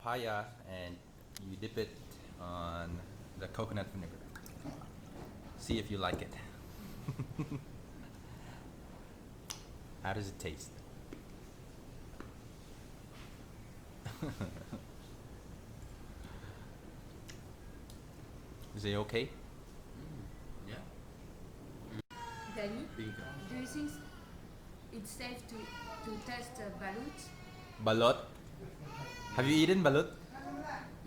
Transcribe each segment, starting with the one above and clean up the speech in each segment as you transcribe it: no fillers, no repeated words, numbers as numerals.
papaya and you dip it on the coconut vinegar. See if you like it. How does it taste? Is it okay? Yeah. Danny, do you think it's safe to test balut? Balot? Have you eaten balut?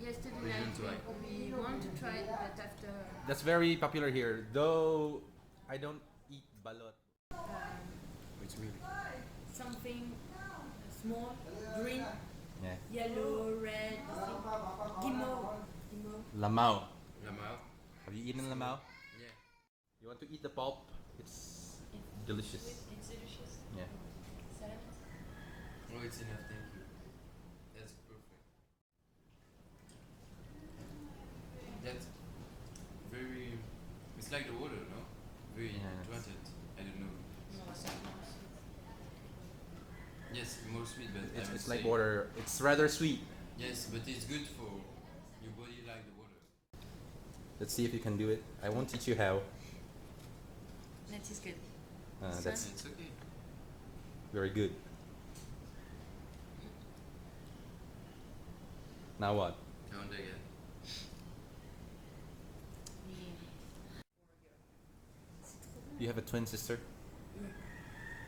Yesterday We night didn't try. we want to try it, but after That's very popular here, though I don't eat balot. Which meal? something small, green, Yeah. yellow, red, gimo. Lamao. Lamau? Have you eaten lamao? Yeah. You want to eat the pulp? It's delicious. It's delicious. Yeah. Oh, it's enough, thank you. That's perfect. That's very... It's like the water, no? Very hydrated. I don't know. Yes, more sweet, but I would It's like say- water. It's rather sweet. Yes, but it's good for your body like the water. Let's see if you can do it. I won't teach you how. That is good. That's It's okay. very good. Now what? Count again. You have a twin sister?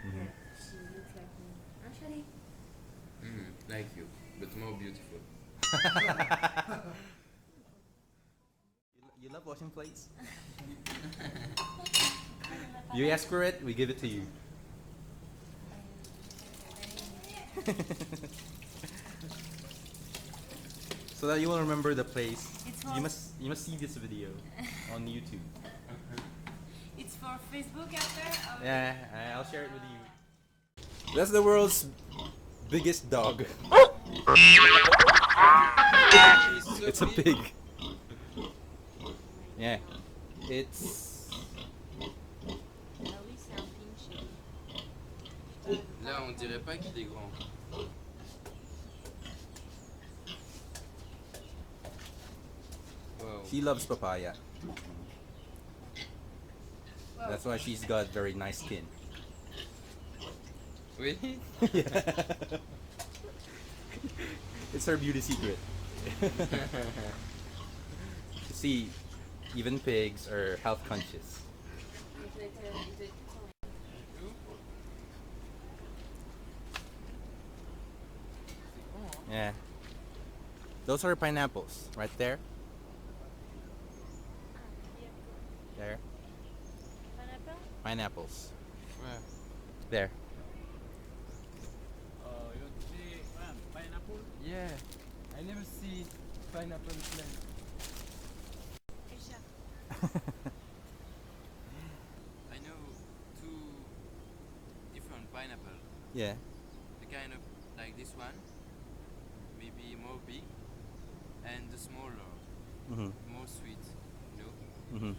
Mhm. She looks like me. Actually, Like you, but more beautiful. You love washing plates? You ask for it, we give it to you. So that you will remember the place. You must see this video on YouTube. it's for Facebook after. Yeah, I'll share it with you. That's the world's biggest dog. It's a pig. Yeah, it's Là, on dirait pas qu'il est grand. Wow. she loves papaya. That's why she's got very nice skin. Really? Yeah. It's her beauty secret. See, even pigs are health conscious. Yeah. Those are pineapples right there. There. Pineapples. Where? There. You want to see pineapple? Yeah. I never see pineapple plant. I know two different pineapple. Yeah. The kind of like this one, maybe more big, and the smaller, Mhm. more sweet. You know. Mhm.